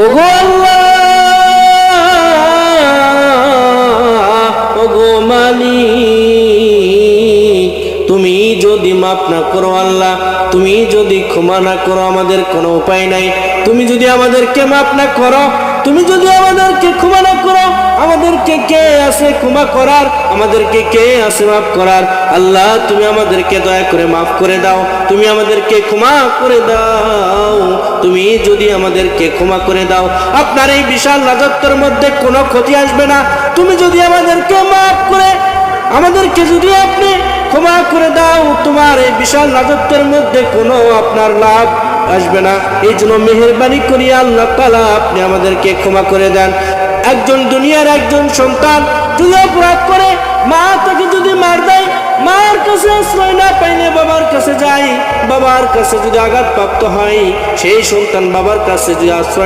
ওগো আল্লাহ, ওগো মালিক, তুমি যদি মাফ না করো আল্লাহ, তুমি যদি ক্ষমা না করো, আমাদের কোনো উপায় নাই। তুমি যদি আমাদেরকে মাফ না করো, তুমি যদি আমাদেরকে ক্ষমা না করো, আমাদেরকে কে আছে ক্ষমা করার? আমাদেরকে কে আছে মাফ করার? আল্লাহ, তুমি আমাদেরকে দয়া করে মাফ করে দাও, তুমি আমাদেরকে ক্ষমা করে দাও। তুমি যদি আমাদেরকে ক্ষমা করে দাও, আপনার এই বিশাল রাজত্বের মধ্যে কোনো ক্ষতি আসবে না। তুমি যদি আমাদেরকে মাফ করে, আমাদেরকে যদি আপনি ক্ষমা করে দাও, তোমার এই বিশাল রাজত্বের মধ্যে কোনো আপনার লাভ আসবে না। এই জন্য মেহেরবানি করি আল্লাহ তাআলা, আপনি আমাদেরকে ক্ষমা করে দেন। একজন দুনিয়ার একজন সন্তান যদি অপরাধ করে, মা তাকে যদি মার দেয়, মার কাছে আশ্রয় না পাইলে বাবার কাছে যায়। বাবার কাছে যদি আঘাতপ্রাপ্ত হয়, সেই সন্তান বাবার কাছে যদি আশ্রয়